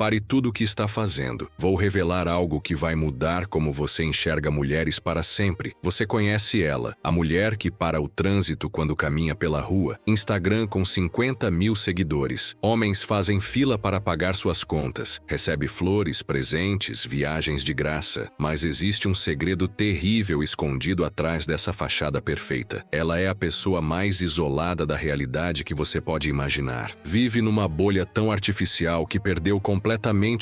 Pare tudo o que está fazendo. Vou revelar algo que vai mudar como você enxerga mulheres para sempre. Você conhece ela, a mulher que para o trânsito quando caminha pela rua. Instagram com 50 mil seguidores. Homens fazem fila para pagar suas contas. Recebe flores, presentes, viagens de graça. Mas existe um segredo terrível escondido atrás dessa fachada perfeita. Ela é a pessoa mais isolada da realidade que você pode imaginar. Vive numa bolha tão artificial que perdeu completamente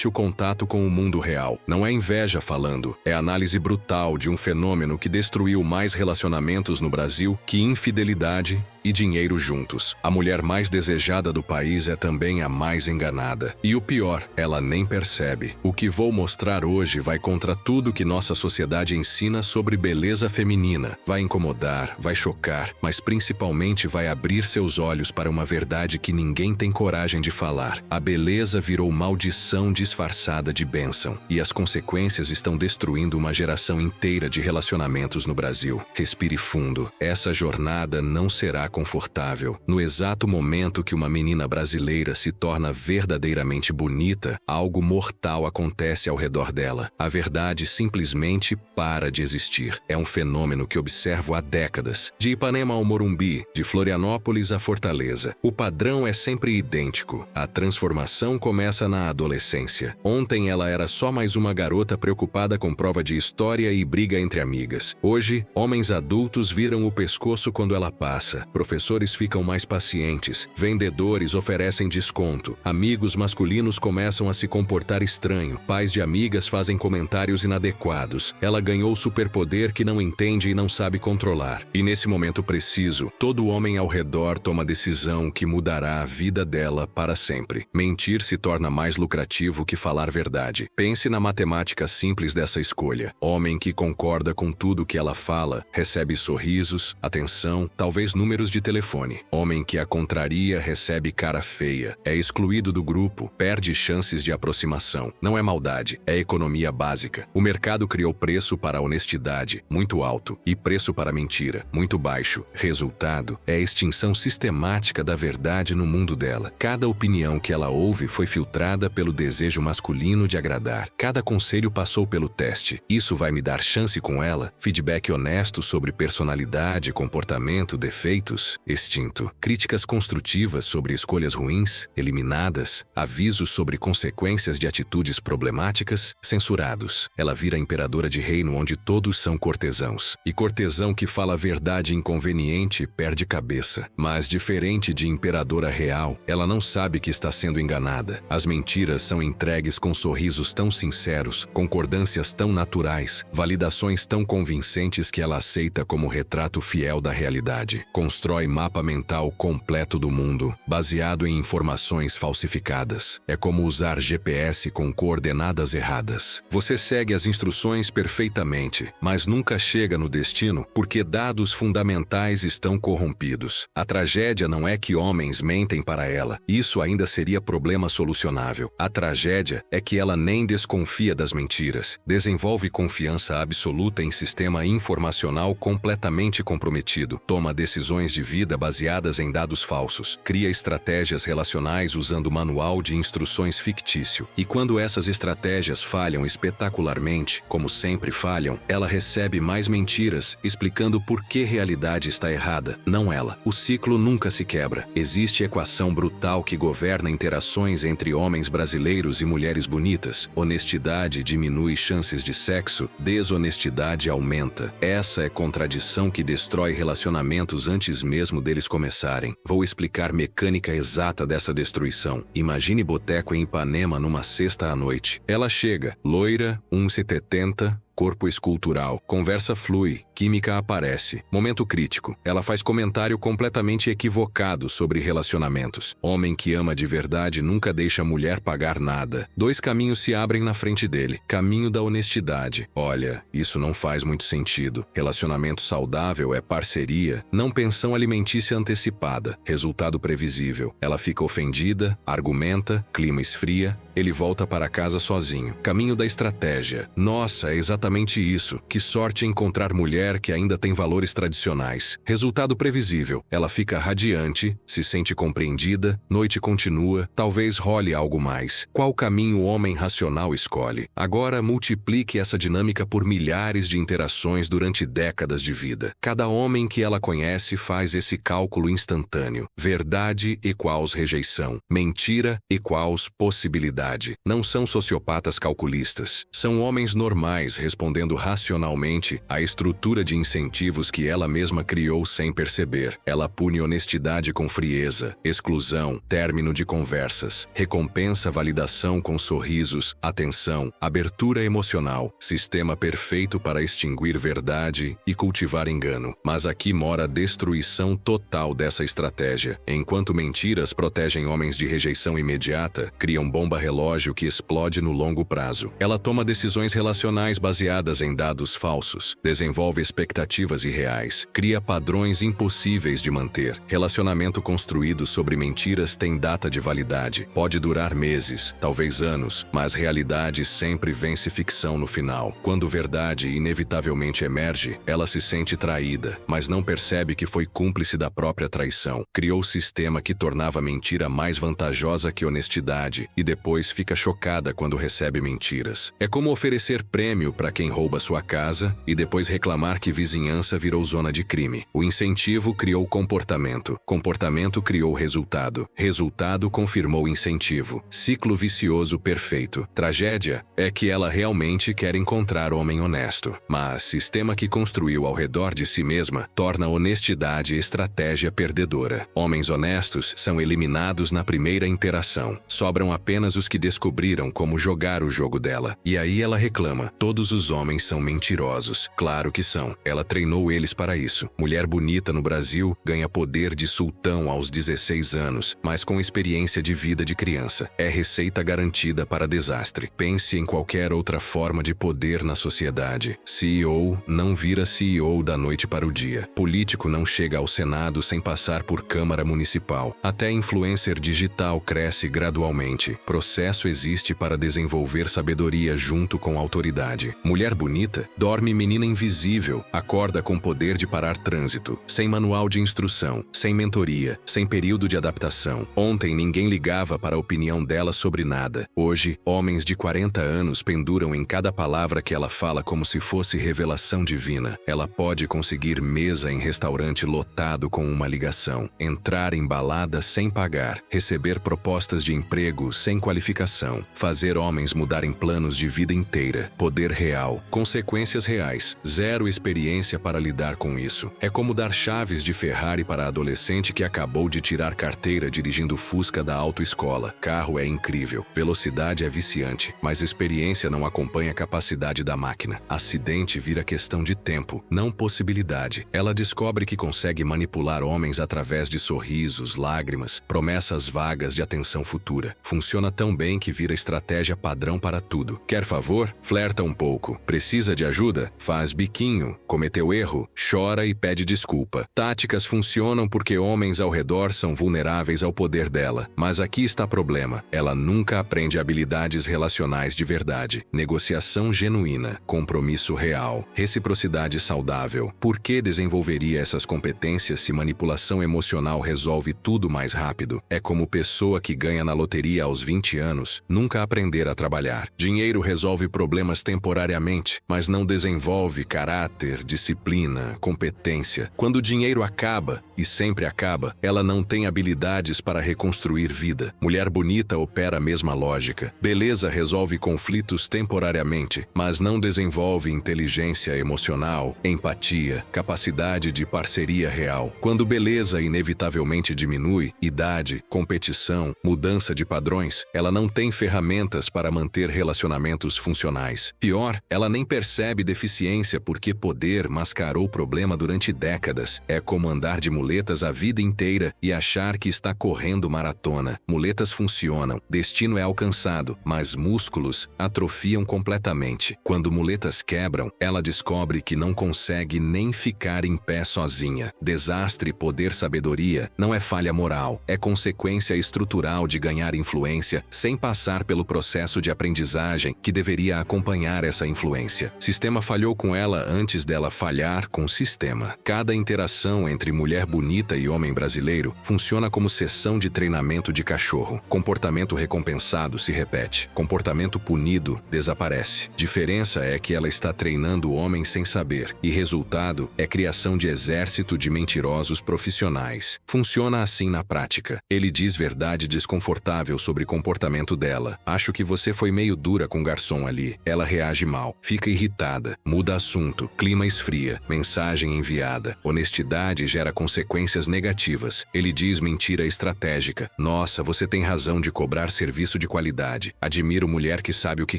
o contato com o mundo real. Não é inveja falando, é análise brutal de um fenômeno que destruiu mais relacionamentos no Brasil que infidelidade e dinheiro juntos. A mulher mais desejada do país é também a mais enganada. E o pior, ela nem percebe. O que vou mostrar hoje vai contra tudo que nossa sociedade ensina sobre beleza feminina. Vai incomodar, vai chocar, mas principalmente vai abrir seus olhos para uma verdade que ninguém tem coragem de falar. A beleza virou maldição disfarçada de bênção. E as consequências estão destruindo uma geração inteira de relacionamentos no Brasil. Respire fundo. Essa jornada não será confortável. No exato momento que uma menina brasileira se torna verdadeiramente bonita, algo mortal acontece ao redor dela. A verdade simplesmente para de existir. É um fenômeno que observo há décadas. De Ipanema ao Morumbi, de Florianópolis à Fortaleza. O padrão é sempre idêntico. A transformação começa na adolescência. Ontem ela era só mais uma garota preocupada com prova de história e briga entre amigas. Hoje, homens adultos viram o pescoço quando ela passa. Professores ficam mais pacientes, vendedores oferecem desconto, amigos masculinos começam a se comportar estranho, pais de amigas fazem comentários inadequados. Ela ganhou superpoder que não entende e não sabe controlar. E nesse momento preciso, todo homem ao redor toma decisão que mudará a vida dela para sempre. Mentir se torna mais lucrativo que falar verdade. Pense na matemática simples dessa escolha. Homem que concorda com tudo que ela fala, recebe sorrisos, atenção, talvez números de telefone. Homem que a contraria recebe cara feia, é excluído do grupo, perde chances de aproximação. Não é maldade, é economia básica. O mercado criou preço para a honestidade, muito alto, e preço para a mentira, muito baixo. Resultado é a extinção sistemática da verdade no mundo dela. Cada opinião que ela ouve foi filtrada pelo desejo masculino de agradar. Cada conselho passou pelo teste. Isso vai me dar chance com ela? Feedback honesto sobre personalidade, comportamento, defeitos? Extinto. Críticas construtivas sobre escolhas ruins? Eliminadas. Avisos sobre consequências de atitudes problemáticas? Censurados. Ela vira imperadora de reino onde todos são cortesãos. E cortesão que fala verdade inconveniente perde cabeça. Mas diferente de imperadora real, ela não sabe que está sendo enganada. As mentiras são entregues com sorrisos tão sinceros, concordâncias tão naturais, validações tão convincentes que ela aceita como retrato fiel da realidade. Constrói mapa mental completo do mundo, baseado em informações falsificadas. É como usar GPS com coordenadas erradas. Você segue as instruções perfeitamente, mas nunca chega no destino porque dados fundamentais estão corrompidos. A tragédia não é que homens mentem para ela. Isso ainda seria problema solucionável. A tragédia é que ela nem desconfia das mentiras. Desenvolve confiança absoluta em sistema informacional completamente comprometido. Toma decisões de vida baseadas em dados falsos. Cria estratégias relacionais usando manual de instruções fictício. E quando essas estratégias falham espetacularmente, como sempre falham, ela recebe mais mentiras, explicando por que realidade está errada, não ela. O ciclo nunca se quebra. Existe equação brutal que governa interações entre homens brasileiros e mulheres bonitas. Honestidade diminui chances de sexo, desonestidade aumenta. Essa é contradição que destrói relacionamentos antes mesmo deles começarem. Vou explicar mecânica exata dessa destruição. Imagine boteco em Ipanema numa sexta à noite. Ela chega, loira, 1,70, corpo escultural. Conversa flui, química aparece. Momento crítico. Ela faz comentário completamente equivocado sobre relacionamentos. Homem que ama de verdade nunca deixa mulher pagar nada. Dois caminhos se abrem na frente dele. Caminho da honestidade. Olha, isso não faz muito sentido. Relacionamento saudável é parceria, não pensão alimentícia antecipada. Resultado previsível. Ela fica ofendida, argumenta, clima esfria, ele volta para casa sozinho. Caminho da estratégia. Nossa, é exatamente exatamente isso. Que sorte encontrar mulher que ainda tem valores tradicionais. Resultado previsível. Ela fica radiante, se sente compreendida, noite continua, talvez role algo mais. Qual caminho o homem racional escolhe? Agora multiplique essa dinâmica por milhares de interações durante décadas de vida. Cada homem que ela conhece faz esse cálculo instantâneo. Verdade equals rejeição. Mentira equals possibilidade. Não são sociopatas calculistas. São homens normais respondendo racionalmente à estrutura de incentivos que ela mesma criou sem perceber. Ela pune honestidade com frieza, exclusão, término de conversas, recompensa validação com sorrisos, atenção, abertura emocional, sistema perfeito para extinguir verdade e cultivar engano. Mas aqui mora a destruição total dessa estratégia. Enquanto mentiras protegem homens de rejeição imediata, criam bomba relógio que explode no longo prazo. Ela toma decisões relacionais baseadas em dados falsos, desenvolve expectativas irreais, cria padrões impossíveis de manter. Relacionamento construído sobre mentiras tem data de validade. Pode durar meses, talvez anos, mas realidade sempre vence ficção no final. Quando verdade inevitavelmente emerge, ela se sente traída, mas não percebe que foi cúmplice da própria traição. Criou sistema que tornava mentira mais vantajosa que honestidade e depois fica chocada quando recebe mentiras. É como oferecer prêmio para quem rouba sua casa e depois reclamar que vizinhança virou zona de crime. O incentivo criou comportamento. Comportamento criou resultado. Resultado confirmou incentivo. Ciclo vicioso perfeito. Tragédia é que ela realmente quer encontrar homem honesto. Mas sistema que construiu ao redor de si mesma torna honestidade estratégia perdedora. Homens honestos são eliminados na primeira interação. Sobram apenas os que descobriram como jogar o jogo dela. E aí ela reclama: todos os homens são mentirosos. Claro que são. Ela treinou eles para isso. Mulher bonita no Brasil ganha poder de sultão aos 16 anos, mas com experiência de vida de criança. É receita garantida para desastre. Pense em qualquer outra forma de poder na sociedade. CEO não vira CEO da noite para o dia. Político não chega ao Senado sem passar por Câmara Municipal. Até influencer digital cresce gradualmente. Processo existe para desenvolver sabedoria junto com autoridade. Mulher bonita dorme menina invisível, acorda com poder de parar trânsito, sem manual de instrução, sem mentoria, sem período de adaptação. Ontem ninguém ligava para a opinião dela sobre nada. Hoje, homens de 40 anos penduram em cada palavra que ela fala como se fosse revelação divina. Ela pode conseguir mesa em restaurante lotado com uma ligação, entrar em balada sem pagar, receber propostas de emprego sem qualificação, fazer homens mudarem planos de vida inteira. Poder real, consequências reais, zero experiência para lidar com isso. É como dar chaves de Ferrari para adolescente que acabou de tirar carteira dirigindo Fusca da autoescola. Carro é incrível, velocidade é viciante, mas experiência não acompanha a capacidade da máquina. Acidente vira questão de tempo, não possibilidade. Ela descobre que consegue manipular homens através de sorrisos, lágrimas, promessas vagas de atenção futura. Funciona tão bem que vira estratégia padrão para tudo. Quer favor? Flerta um pouco. Precisa de ajuda? Faz biquinho. Cometeu erro? Chora e pede desculpa. Táticas funcionam porque homens ao redor são vulneráveis ao poder dela. Mas aqui está o problema. Ela nunca aprende habilidades relacionais de verdade. Negociação genuína. Compromisso real. Reciprocidade saudável. Por que desenvolveria essas competências se manipulação emocional resolve tudo mais rápido? É como pessoa que ganha na loteria aos 20 anos, nunca aprender a trabalhar. Dinheiro resolve problemas temporariamente, mas não desenvolve caráter, disciplina, competência. Quando o dinheiro acaba, e sempre acaba, ela não tem habilidades para reconstruir vida. Mulher bonita opera a mesma lógica. Beleza resolve conflitos temporariamente, mas não desenvolve inteligência emocional, empatia, capacidade de parceria real. Quando beleza inevitavelmente diminui, idade, competição, mudança de padrões, ela não tem ferramentas para manter relacionamentos funcionais. Pior, ela nem percebe deficiência porque poder mascarou o problema durante décadas. É como andar de muletas a vida inteira e achar que está correndo maratona. Muletas funcionam, destino é alcançado, mas músculos atrofiam completamente. Quando muletas quebram, ela descobre que não consegue nem ficar em pé sozinha. Desastre, poder, sabedoria não é falha moral, é consequência estrutural de ganhar influência sem passar pelo processo de aprendizagem que deveria acompanhar essa influência. influência. Sistema falhou com ela antes dela falhar com o sistema. Cada interação entre mulher bonita e homem brasileiro funciona como sessão de treinamento de cachorro. Comportamento recompensado se repete. Comportamento punido desaparece. Diferença é que ela está treinando o homem sem saber. E resultado é criação de exército de mentirosos profissionais. Funciona assim na prática. Ele diz verdade desconfortável sobre comportamento dela. Acho que você foi meio dura com o garçom ali. Ela reage mal. Fica irritada. Muda assunto. Clima esfria. Mensagem enviada. Honestidade gera consequências negativas. Ele diz mentira estratégica. Nossa, você tem razão de cobrar serviço de qualidade. Admiro mulher que sabe o que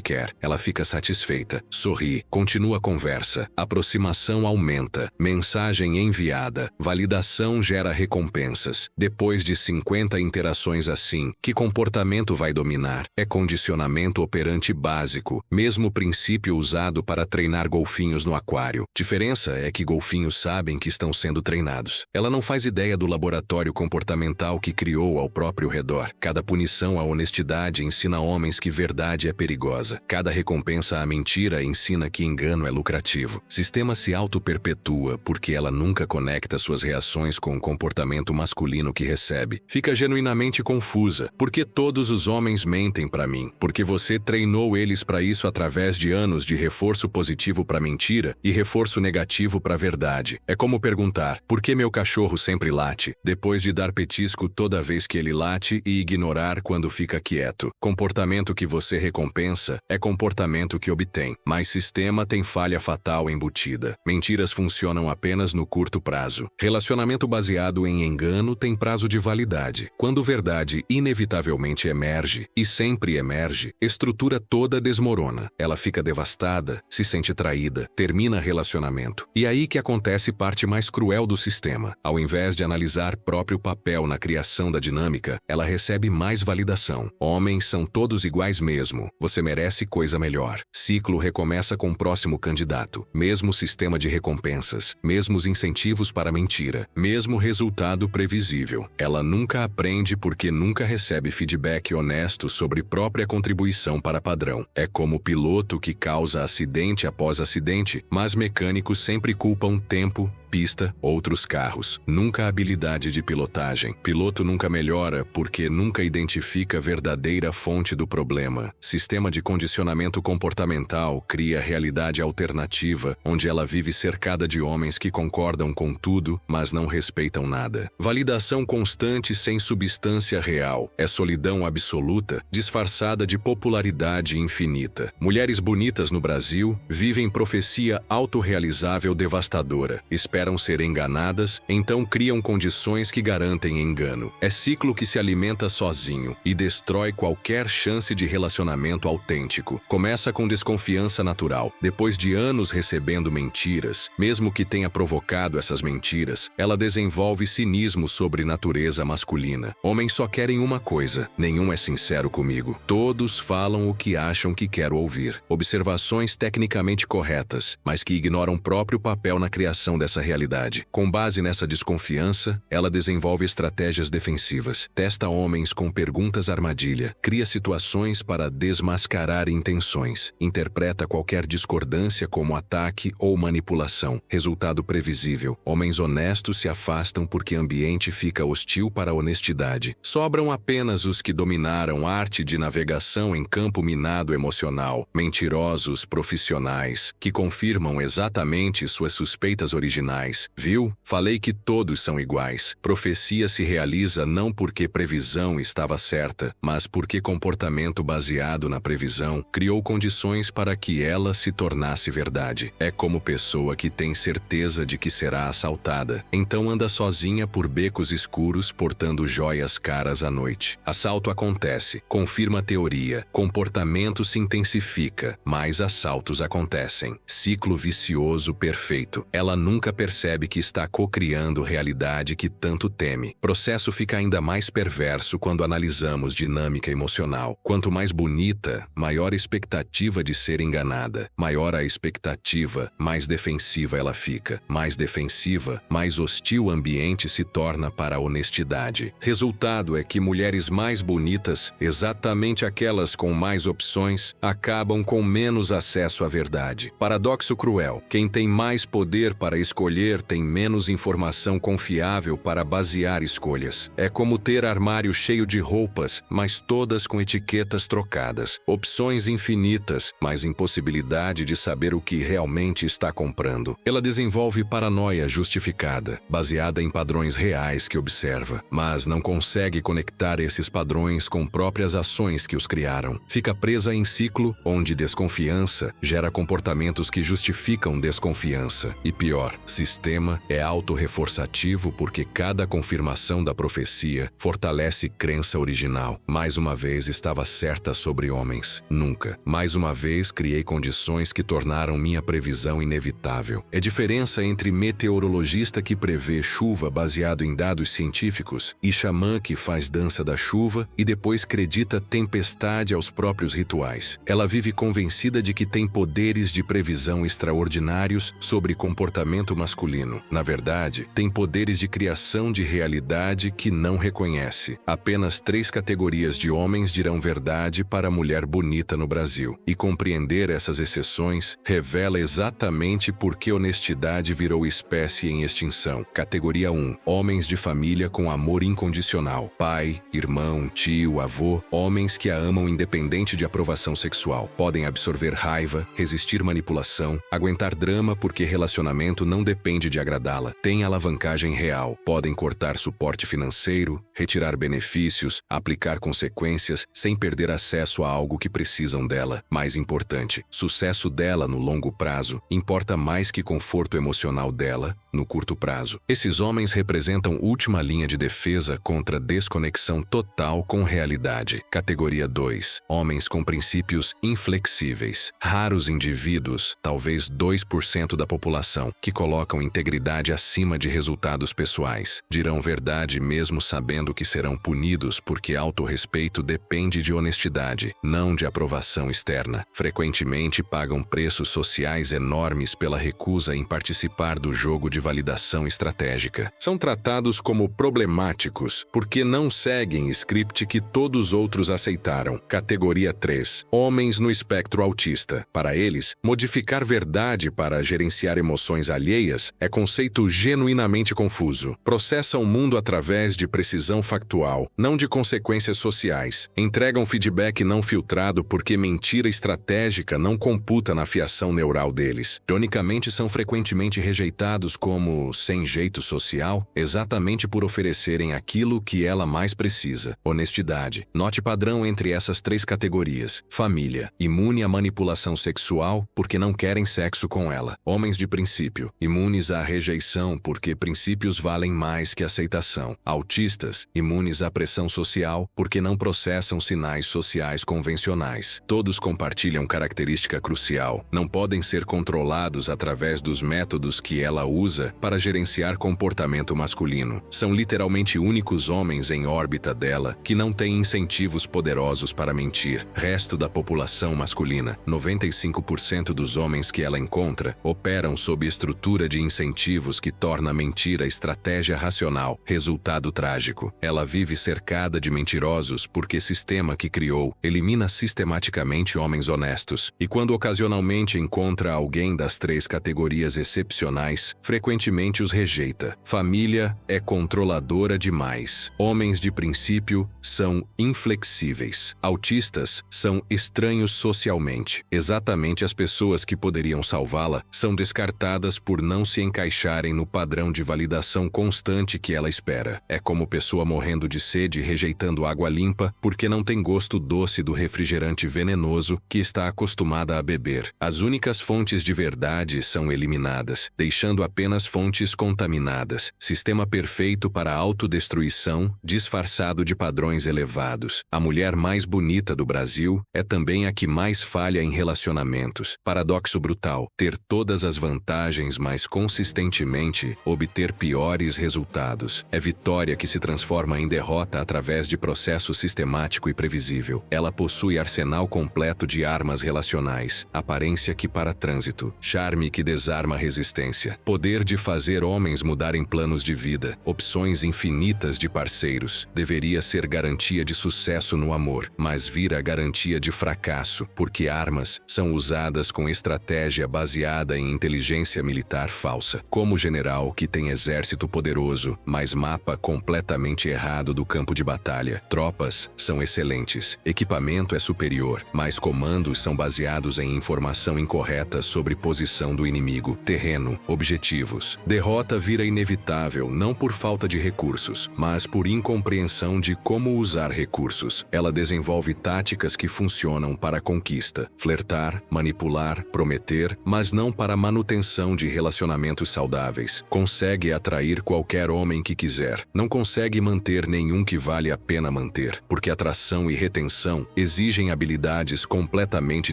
quer. Ela fica satisfeita. Sorri. Continua a conversa. Aproximação aumenta. Mensagem enviada. Validação gera recompensas. Depois de 50 interações assim, que comportamento vai dominar? É condicionamento operante básico, mesmo princípio usado para treinar golfinhos no aquário. Diferença é que golfinhos sabem que estão sendo treinados. Ela não faz ideia do laboratório comportamental que criou ao próprio redor. Cada punição à honestidade ensina homens que verdade é perigosa. Cada recompensa à mentira ensina que engano é lucrativo. Sistema se auto-perpetua porque ela nunca conecta suas reações com o comportamento masculino que recebe. Fica genuinamente confusa. Por que todos os homens mentem para mim? Porque você treinou eles para isso através de anos de reforço positivo para mentira e reforço negativo para verdade. É como perguntar, por que meu cachorro sempre late? Depois de dar petisco toda vez que ele late e ignorar quando fica quieto. Comportamento que você recompensa é comportamento que obtém. Mas sistema tem falha fatal embutida. Mentiras funcionam apenas no curto prazo. Relacionamento baseado em engano tem prazo de validade. Quando verdade inevitavelmente emerge, e sempre emerge, estrutura toda desmorona. Ela fica devastada, se sente traída, termina relacionamento. E aí que acontece parte mais cruel do sistema. Ao invés de analisar próprio papel na criação da dinâmica, ela recebe mais validação. Homens são todos iguais mesmo. Você merece coisa melhor. Ciclo recomeça com o próximo candidato. Mesmo sistema de recompensas, mesmos incentivos para mentira, mesmo resultado previsível. Ela nunca aprende porque nunca recebe feedback honesto sobre própria contribuição para padrão. É como o piloto que causa acidente após acidente, mas mecânicos sempre culpam tempo, pista, outros carros. Nunca a habilidade de pilotagem. Piloto nunca melhora porque nunca identifica a verdadeira fonte do problema. Sistema de condicionamento comportamental cria realidade alternativa, onde ela vive cercada de homens que concordam com tudo, mas não respeitam nada. Validação constante sem substância real. É solidão absoluta, disfarçada de popularidade infinita. Mulheres bonitas no Brasil vivem profecia autorrealizável devastadora. Esperam ser enganadas, então criam condições que garantem engano. É ciclo que se alimenta sozinho e destrói qualquer chance de relacionamento autêntico. Começa com desconfiança natural. Depois de anos recebendo mentiras, mesmo que tenha provocado essas mentiras, ela desenvolve cinismo sobre natureza masculina. Homens só querem uma coisa: nenhum é sincero comigo. Todos falam o que acham que quero ouvir. Observações tecnicamente corretas, mas que ignoram o próprio papel na criação dessa realidade. Com base nessa desconfiança, ela desenvolve estratégias defensivas, testa homens com perguntas armadilha, cria situações para desmascarar intenções, interpreta qualquer discordância como ataque ou manipulação. Resultado previsível: homens honestos se afastam porque o ambiente fica hostil para a honestidade. Sobram apenas os que dominaram a arte de navegação em campo minado emocional, mentirosos profissionais, que confirmam exatamente suas suspeitas originais. Viu? Falei que todos são iguais. Profecia se realiza não porque previsão estava certa, mas porque comportamento baseado na previsão criou condições para que ela se tornasse verdade. É como pessoa que tem certeza de que será assaltada, então anda sozinha por becos escuros portando joias caras à noite. Assalto acontece, confirma a teoria, comportamento se intensifica, mais assaltos acontecem. Ciclo vicioso perfeito. Ela nunca percebe percebe que está cocriando realidade que tanto teme. O processo fica ainda mais perverso quando analisamos dinâmica emocional. Quanto mais bonita, maior a expectativa de ser enganada. Maior a expectativa, mais defensiva ela fica. Mais defensiva, mais hostil o ambiente se torna para a honestidade. Resultado é que mulheres mais bonitas, exatamente aquelas com mais opções, acabam com menos acesso à verdade. Paradoxo cruel. Quem tem mais poder para escolher tem menos informação confiável para basear escolhas. É como ter armário cheio de roupas, mas todas com etiquetas trocadas. Opções infinitas, mas impossibilidade de saber o que realmente está comprando. Ela desenvolve paranoia justificada, baseada em padrões reais que observa, mas não consegue conectar esses padrões com próprias ações que os criaram. Fica presa em ciclo onde desconfiança gera comportamentos que justificam desconfiança. E pior, sistema é autorreforçativo porque cada confirmação da profecia fortalece crença original. Mais uma vez estava certa sobre homens. Nunca. Mais uma vez criei condições que tornaram minha previsão inevitável. É diferença entre meteorologista que prevê chuva baseado em dados científicos e xamã que faz dança da chuva e depois acredita tempestade aos próprios rituais. Ela vive convencida de que tem poderes de previsão extraordinários sobre comportamento masculino. Na verdade, tem poderes de criação de realidade que não reconhece. Apenas 3 categorias de homens dirão verdade para a mulher bonita no Brasil. E compreender essas exceções revela exatamente por que honestidade virou espécie em extinção. Categoria 1. Homens de família com amor incondicional. Pai, irmão, tio, avô, homens que a amam independente de aprovação sexual. Podem absorver raiva, resistir manipulação, aguentar drama porque relacionamento não depende de agradá-la. Tem alavancagem real. Podem cortar suporte financeiro, retirar benefícios, aplicar consequências sem perder acesso a algo que precisam dela. Mais importante, sucesso dela no longo prazo importa mais que conforto emocional dela no curto prazo. Esses homens representam última linha de defesa contra desconexão total com realidade. Categoria 2. Homens com princípios inflexíveis. Raros indivíduos, talvez 2% da população, que colocam integridade acima de resultados pessoais. Dirão verdade mesmo sabendo que serão punidos porque autorrespeito depende de honestidade, não de aprovação externa. Frequentemente pagam preços sociais enormes pela recusa em participar do jogo de validação estratégica. São tratados como problemáticos porque não seguem script que todos os outros aceitaram. Categoria 3. Homens no espectro autista. Para eles, modificar verdade para gerenciar emoções alheias é conceito genuinamente confuso. Processam o mundo através de precisão factual, não de consequências sociais. Entregam feedback não filtrado porque mentira estratégica não computa na fiação neural deles. Ironicamente, são frequentemente rejeitados como sem jeito social, exatamente por oferecerem aquilo que ela mais precisa. Honestidade. Note padrão entre essas 3 categorias. Família. Imune à manipulação sexual porque não querem sexo com ela. Homens de princípio. Imunes à rejeição porque princípios valem mais que aceitação. Autistas. Imunes à pressão social porque não processam sinais sociais convencionais. Todos compartilham característica crucial. Não podem ser controlados através dos métodos que ela usa para gerenciar comportamento masculino. São literalmente únicos homens em órbita dela que não têm incentivos poderosos para mentir. Resto da população masculina, 95% dos homens que ela encontra, operam sob estrutura de incentivos que torna a mentira estratégia racional. Resultado trágico. Ela vive cercada de mentirosos porque sistema que criou elimina sistematicamente homens honestos. E quando ocasionalmente encontra alguém das 3 categorias excepcionais, frequentemente os rejeita. Família é controladora demais. Homens de princípio são inflexíveis. Autistas são estranhos socialmente. Exatamente as pessoas que poderiam salvá-la são descartadas por não se encaixarem no padrão de validação constante que ela espera. É como pessoa morrendo de sede rejeitando água limpa porque não tem gosto doce do refrigerante venenoso que está acostumada a beber. As únicas fontes de verdade são eliminadas, deixando apenas nas fontes contaminadas. Sistema perfeito para autodestruição, disfarçado de padrões elevados. A mulher mais bonita do Brasil é também a que mais falha em relacionamentos. Paradoxo brutal: ter todas as vantagens, mas consistentemente obter piores resultados. É vitória que se transforma em derrota através de processo sistemático e previsível. Ela possui arsenal completo de armas relacionais, aparência que para trânsito, charme que desarma resistência, poder de fazer homens mudarem planos de vida, opções infinitas de parceiros. Deveria ser garantia de sucesso no amor, mas vira garantia de fracasso, porque armas são usadas com estratégia baseada em inteligência militar falsa. Como general que tem exército poderoso, mas mapa completamente errado do campo de batalha. Tropas são excelentes, equipamento é superior, mas comandos são baseados em informação incorreta sobre posição do inimigo, terreno, objetivos. Derrota vira inevitável não por falta de recursos, mas por incompreensão de como usar recursos. Ela desenvolve táticas que funcionam para a conquista, flertar, manipular, prometer, mas não para a manutenção de relacionamentos saudáveis. Consegue atrair qualquer homem que quiser, não consegue manter nenhum que vale a pena manter, porque atração e retenção exigem habilidades completamente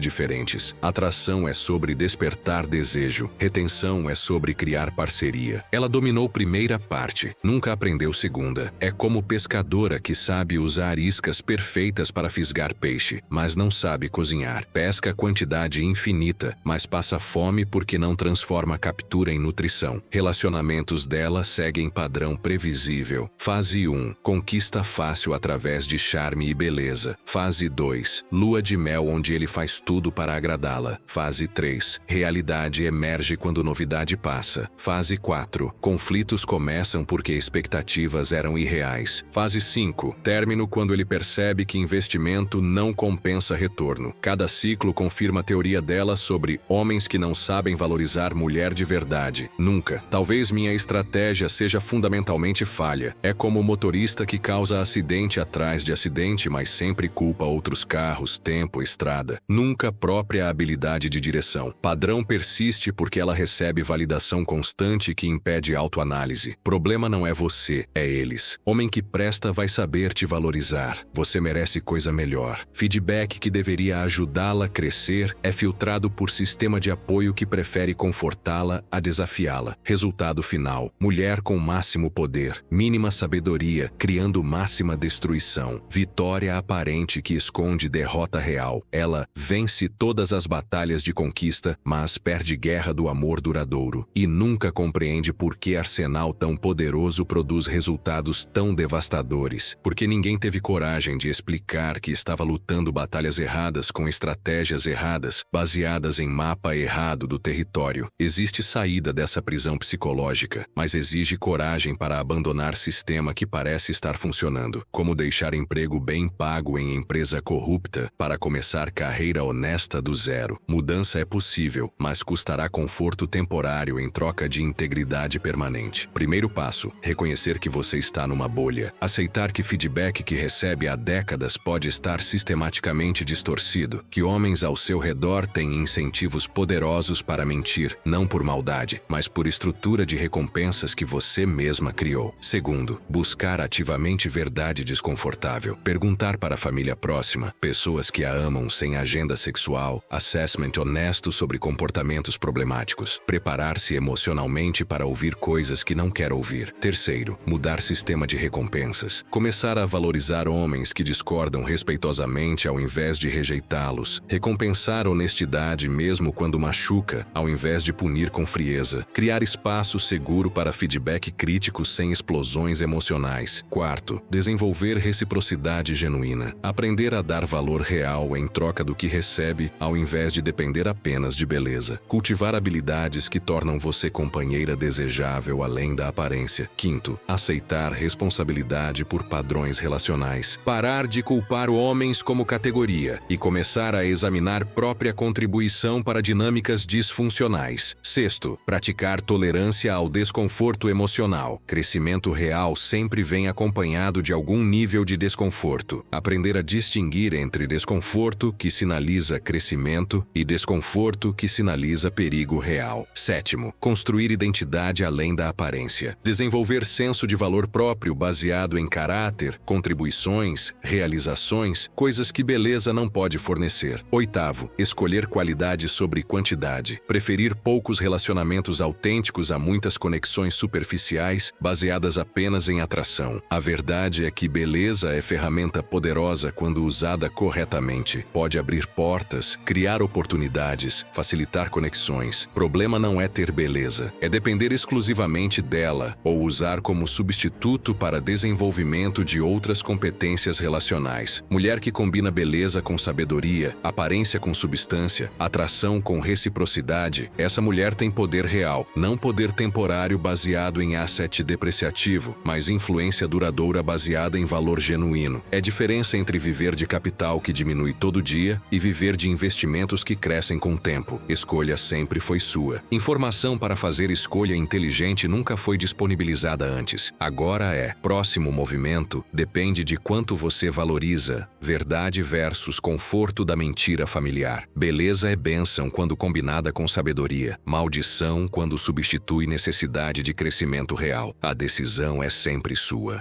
diferentes. Atração é sobre despertar desejo, retenção é sobre criar parceria. Ela dominou primeira parte, nunca aprendeu segunda. É como pescadora que sabe usar iscas perfeitas para fisgar peixe, mas não sabe cozinhar. Pesca quantidade infinita, mas passa fome porque não transforma a captura em nutrição. Relacionamentos dela seguem padrão previsível. Fase 1. Conquista fácil através de charme e beleza. Fase 2. Lua de mel onde ele faz tudo para agradá-la. Fase 3. Realidade emerge quando novidade passa. Fase 4. Conflitos começam porque expectativas eram irreais. Fase 5. Término quando ele percebe que investimento não compensa retorno. Cada ciclo confirma a teoria dela sobre homens que não sabem valorizar mulher de verdade. Nunca. Talvez minha estratégia seja fundamentalmente falha. É como o motorista que causa acidente atrás de acidente, mas sempre culpa outros carros, tempo, estrada. Nunca própria habilidade de direção. Padrão persiste porque ela recebe validação constante que impede autoanálise. Problema não é você, é eles. Homem que presta vai saber te valorizar. Você merece coisa melhor. Feedback que deveria ajudá-la a crescer é filtrado por sistema de apoio que prefere confortá-la a desafiá-la. Resultado final: mulher com máximo poder, mínima sabedoria, criando máxima destruição. Vitória aparente que esconde derrota real. Ela vence todas as batalhas de conquista, mas perde guerra do amor duradouro. E nunca compreende por que arsenal tão poderoso produz resultados tão devastadores. Porque ninguém teve coragem de explicar que estava lutando batalhas erradas com estratégias erradas, baseadas em mapa errado do território. Existe saída dessa prisão psicológica, mas exige coragem para abandonar sistema que parece estar funcionando. Como deixar emprego bem pago em empresa corrupta para começar carreira honesta do zero. Mudança é possível, mas custará conforto temporário em troca de integridade permanente. Primeiro passo: reconhecer que você está numa bolha. Aceitar que feedback que recebe há décadas pode estar sistematicamente distorcido. Que homens ao seu redor têm incentivos poderosos para mentir, não por maldade, mas por estrutura de recompensas que você mesma criou. Segundo, buscar ativamente verdade desconfortável. Perguntar para a família próxima, pessoas que a amam sem agenda sexual, assessment honesto sobre comportamentos problemáticos. Preparar-se emocionalmente para ouvir coisas que não quer ouvir. Terceiro, mudar sistema de recompensas. Começar a valorizar homens que discordam respeitosamente ao invés de rejeitá-los. Recompensar honestidade mesmo quando machuca, ao invés de punir com frieza. Criar espaço seguro para feedback crítico sem explosões emocionais. Quarto, desenvolver reciprocidade genuína. Aprender a dar valor real em troca do que recebe, ao invés de depender apenas de beleza. Cultivar habilidades que tornam você companheira desejável além da aparência. Quinto, aceitar responsabilidade por padrões relacionais. Parar de culpar homens como categoria e começar a examinar própria contribuição para dinâmicas disfuncionais. Sexto, praticar tolerância ao desconforto emocional. Crescimento real sempre vem acompanhado de algum nível de desconforto. Aprender a distinguir entre desconforto, que sinaliza crescimento, e desconforto, que sinaliza perigo real. Sétimo, construir construir identidade além da aparência. Desenvolver senso de valor próprio baseado em caráter, contribuições, realizações, coisas que beleza não pode fornecer. 8º, escolher qualidade sobre quantidade. Preferir poucos relacionamentos autênticos a muitas conexões superficiais baseadas apenas em atração. A verdade é que beleza é ferramenta poderosa quando usada corretamente. Pode abrir portas, criar oportunidades, facilitar conexões. Problema não é ter beleza, é depender exclusivamente dela ou usar como substituto para desenvolvimento de outras competências relacionais. Mulher que combina beleza com sabedoria, aparência com substância, atração com reciprocidade, essa mulher tem poder real, não poder temporário baseado em asset depreciativo, mas influência duradoura baseada em valor genuíno. É diferença entre viver de capital que diminui todo dia e viver de investimentos que crescem com o tempo. Escolha sempre foi sua. Informação para fazer escolha inteligente nunca foi disponibilizada antes. Agora é. Próximo movimento depende de quanto você valoriza verdade versus conforto da mentira familiar. Beleza é bênção quando combinada com sabedoria. Maldição quando substitui necessidade de crescimento real. A decisão é sempre sua.